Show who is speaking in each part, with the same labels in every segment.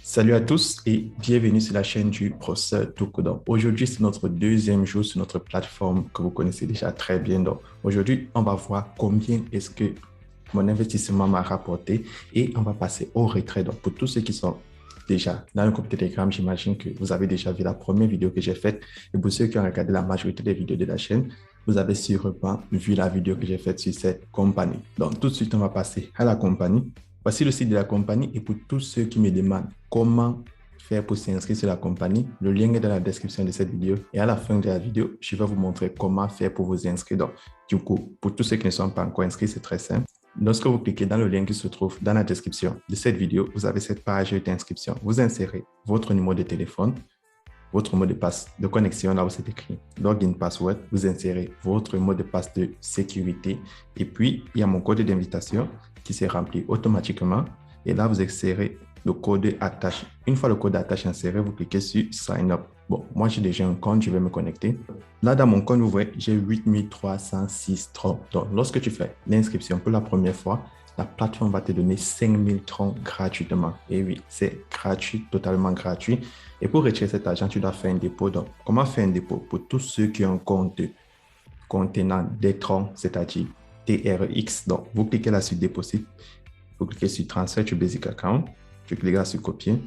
Speaker 1: Salut à tous et bienvenue sur la chaîne du professeur Tokodon. Aujourd'hui, c'est notre deuxième jour sur notre plateforme que vous connaissez déjà très bien. Donc, aujourd'hui, on va voir combien est-ce que mon investissement m'a rapporté et on va passer au retrait. Donc, pour tous ceux qui sont déjà dans le groupe Telegram, j'imagine que vous avez déjà vu la première vidéo que j'ai faite. Et pour ceux qui ont regardé la majorité des vidéos de la chaîne, vous avez sûrement vu la vidéo que j'ai faite sur cette compagnie. Donc, tout de suite, on va passer à la compagnie. Voici le site de la compagnie et pour tous ceux qui me demandent comment faire pour s'inscrire sur la compagnie, le lien est dans la description de cette vidéo et à la fin de la vidéo, je vais vous montrer comment faire pour vous inscrire. Donc, du coup, pour tous ceux qui ne sont pas encore inscrits, c'est très simple. Lorsque vous cliquez dans le lien qui se trouve dans la description de cette vidéo, vous avez cette page d'inscription. Vous insérez votre numéro de téléphone, votre mot de passe de connexion, là où c'est écrit login password, vous insérez votre mot de passe de sécurité et puis il y a mon code d'invitation qui s'est rempli automatiquement et là vous insérez le code attache. Une fois le code attache inséré, vous cliquez sur sign up. Bon, moi j'ai déjà un compte, je vais me connecter. Là dans mon compte, vous voyez, j'ai 8306 troncs. Donc lorsque tu fais l'inscription pour la première fois, la plateforme va te donner 5000 troncs gratuitement. Et oui, c'est gratuit, totalement gratuit. Et pour retirer cet argent, tu dois faire un dépôt. Donc, comment faire un dépôt? Pour tous ceux qui ont un compte contenant des troncs, c'est-à-dire TRX, donc vous cliquez là sur Deposit, vous cliquez sur Transfer to Basic Account, tu cliques là sur Copier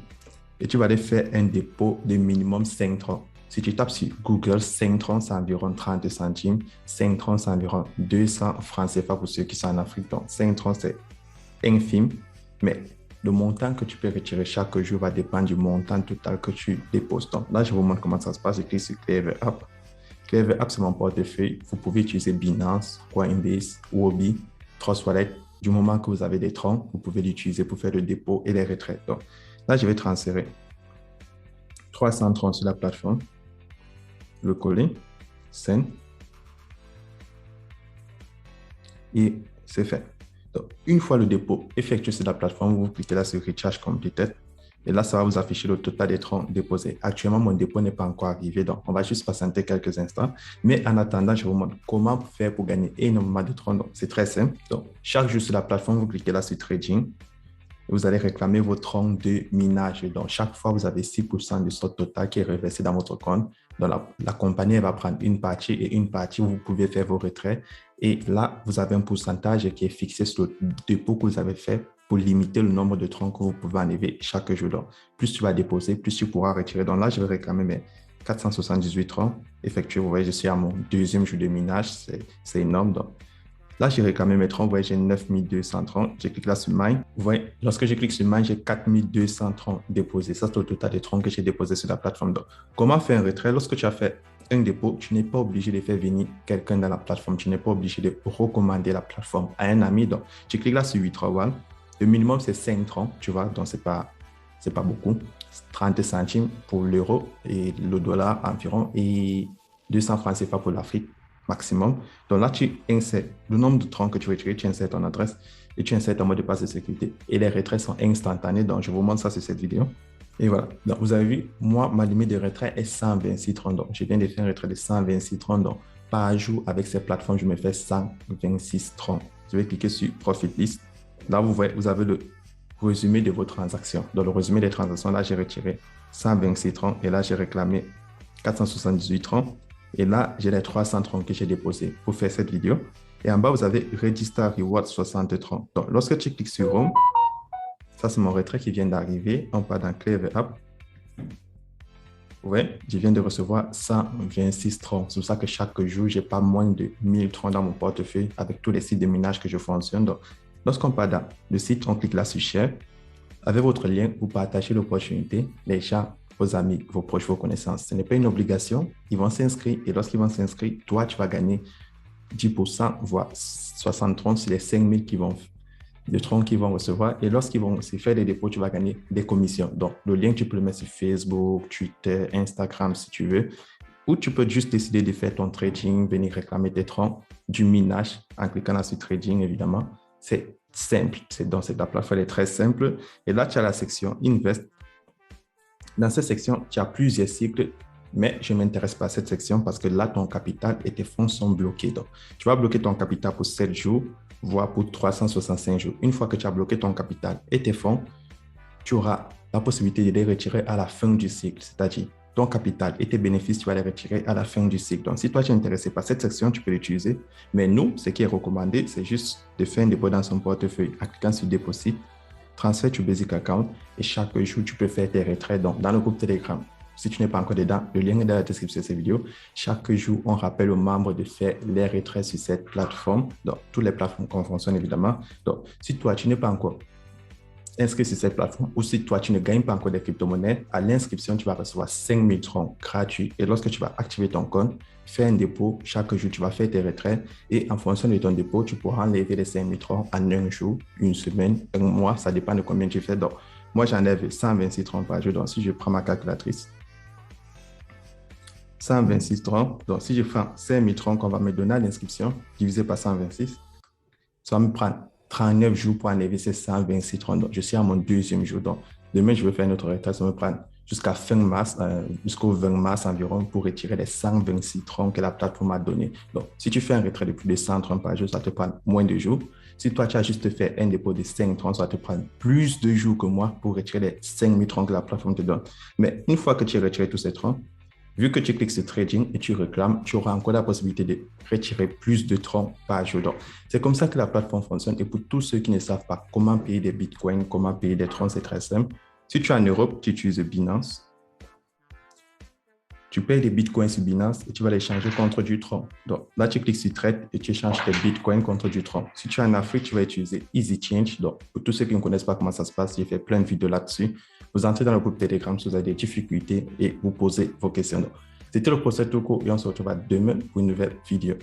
Speaker 1: et tu vas aller faire un dépôt de minimum 5 troncs. Si tu tapes sur Google, 5 troncs, c'est environ 30 centimes. 5 troncs, c'est environ 200 francs CFA pour ceux qui sont en Afrique. Donc, 5 troncs, c'est infime, mais le montant que tu peux retirer chaque jour va dépendre du montant total que tu déposes. Donc, là, je vous montre comment ça se passe. Je clique sur Clever App. Clever App, c'est mon portefeuille. Vous pouvez utiliser Binance, Coinbase, Huobi, Trust Wallet. Du moment que vous avez des troncs, vous pouvez l'utiliser pour faire le dépôt et les retraits. Donc, là, je vais transférer 300 troncs sur la plateforme, le coller, send, et c'est fait. Donc, une fois le dépôt effectué sur la plateforme, vous cliquez là sur Recharge Completed. Et là, ça va vous afficher le total des troncs déposés. Actuellement, mon dépôt n'est pas encore arrivé, donc on va juste patienter quelques instants. Mais en attendant, je vous montre comment faire pour gagner énormément de troncs. Donc, c'est très simple. Donc, chaque jour sur la plateforme, vous cliquez là sur Trading. Vous allez réclamer vos troncs de minage. Donc, chaque fois, vous avez 6% du solde total qui est reversé dans votre compte. Donc, la compagnie va prendre une partie et une partie où vous pouvez faire vos retraits. Et là, vous avez un pourcentage qui est fixé sur le dépôt que vous avez fait pour limiter le nombre de troncs que vous pouvez enlever chaque jour. Donc, plus tu vas déposer, plus tu pourras retirer. Donc là, je vais réclamer mes 478 troncs effectués. Vous voyez, je suis à mon deuxième jour de minage. C'est énorme. Donc, là, j'ai réclamé mes troncs. Vous voyez, j'ai 9200 troncs. Je clique là sur Mine. Vous voyez, lorsque je clique sur Mine, j'ai 4200 troncs déposés. Ça, c'est le total des troncs que j'ai déposés sur la plateforme. Donc, comment faire un retrait? Lorsque tu as fait un dépôt, tu n'es pas obligé de faire venir quelqu'un dans la plateforme. Tu n'es pas obligé de recommander la plateforme à un ami. Donc, tu cliques là sur 831. Le minimum, c'est 5 troncs, tu vois. Donc, c'est pas beaucoup. 30 centimes pour l'euro et le dollar environ et 200 francs CFA pour l'Afrique maximum. Donc là, tu insères le nombre de troncs que tu veux retirer, tu insères ton adresse et tu insères ton mot de passe de sécurité. Et les retraits sont instantanés. Donc, je vous montre ça sur cette vidéo. Et voilà. Donc, vous avez vu, moi, ma limite de retrait est 126 troncs. Donc, je viens de faire un retrait de 126 troncs. Donc, par jour, avec ces plateformes, je me fais 126 troncs. Je vais cliquer sur Profit List. Là, vous voyez, vous avez le résumé de vos transactions. Dans le résumé des transactions, là, j'ai retiré 126 troncs et là, j'ai réclamé 478 troncs. Et là, j'ai les 300 troncs que j'ai déposés pour faire cette vidéo. Et en bas, vous avez Register Reward 60 troncs. Donc, lorsque tu cliques sur Home, ça, c'est mon retrait qui vient d'arriver. On part dans Clever App. Ouais, je viens de recevoir 126 troncs. C'est pour ça que chaque jour, je n'ai pas moins de 1000 troncs dans mon portefeuille avec tous les sites de minage que je fonctionne. Donc, lorsqu'on part dans le site, on clique là sur Share. Avec votre lien, vous partagez l'opportunité. Les gens, vos amis, vos proches, vos connaissances. Ce n'est pas une obligation. Ils vont s'inscrire et lorsqu'ils vont s'inscrire, toi, tu vas gagner 10%, voire 60 troncs sur les 5000 de troncs qu'ils vont recevoir. Et lorsqu'ils vont se faire des dépôts, tu vas gagner des commissions. Donc, le lien, tu peux le mettre sur Facebook, Twitter, Instagram, si tu veux. Ou tu peux juste décider de faire ton trading, venir réclamer tes troncs, du minage en cliquant là sur Trading, évidemment. C'est simple. La plateforme est très simple. Et là, tu as la section Invest. Dans cette section, tu as plusieurs cycles, mais je ne m'intéresse pas à cette section parce que là, ton capital et tes fonds sont bloqués. Donc, tu vas bloquer ton capital pour 7 jours, voire pour 365 jours. Une fois que tu as bloqué ton capital et tes fonds, tu auras la possibilité de les retirer à la fin du cycle, c'est-à-dire ton capital et tes bénéfices, tu vas les retirer à la fin du cycle. Donc, si toi, tu es intéressé par cette section, tu peux l'utiliser. Mais nous, ce qui est recommandé, c'est juste de faire un dépôt dans son portefeuille en cliquant sur Deposit, transfert to Basic Account et chaque jour, tu peux faire tes retraits dans le groupe Telegram. Si tu n'es pas encore dedans, le lien est dans la description de cette vidéo. Chaque jour, on rappelle aux membres de faire les retraits sur cette plateforme. Donc, toutes les plateformes qu'on fonctionne évidemment. Donc, si toi, tu n'es pas encore inscrit sur cette plateforme ou si toi, tu ne gagnes pas encore des crypto-monnaies, à l'inscription, tu vas recevoir 5000 troncs gratuits. Et lorsque tu vas activer ton compte, faire un dépôt, chaque jour, tu vas faire tes retraits et en fonction de ton dépôt, tu pourras enlever les 5000 troncs en un jour, une semaine, un mois, ça dépend de combien tu fais. Donc, moi, j'enlève 126 troncs par jour. Donc, si je prends ma calculatrice, 126 troncs. Donc, si je fais 5000 troncs qu'on va me donner à l'inscription, divisé par 126, ça va me prendre 39 jours pour enlever ces 126 troncs. Donc, je suis à mon deuxième jour. Donc, demain, je vais faire un autre retrait. Ça va me prendre jusqu'à fin mars, jusqu'au 20 mars environ pour retirer les 126 troncs que la plateforme a donné. Donc, si tu fais un retrait de plus de 100 troncs par jour, ça te prend moins de jours. Si toi, tu as juste fait un dépôt de 5 troncs, ça va te prendre plus de jours que moi pour retirer les 5000 troncs que la plateforme te donne. Mais une fois que tu as retiré tous ces troncs, vu que tu cliques sur Trading et tu réclames, tu auras encore la possibilité de retirer plus de troncs par jour. Donc, c'est comme ça que la plateforme fonctionne. Et pour tous ceux qui ne savent pas comment payer des bitcoins, comment payer des troncs, c'est très simple. Si tu es en Europe, tu utilises Binance. Tu payes des bitcoins sur Binance et tu vas les changer contre du tronc. Donc, là, tu cliques sur Trade et tu échanges tes bitcoins contre du tronc. Si tu es en Afrique, tu vas utiliser Easy Change. Donc, pour tous ceux qui ne connaissent pas comment ça se passe, j'ai fait plein de vidéos là-dessus. Vous entrez dans le groupe Telegram si vous avez des difficultés et vous posez vos questions. C'était le professeur Toko et on se retrouve demain pour une nouvelle vidéo.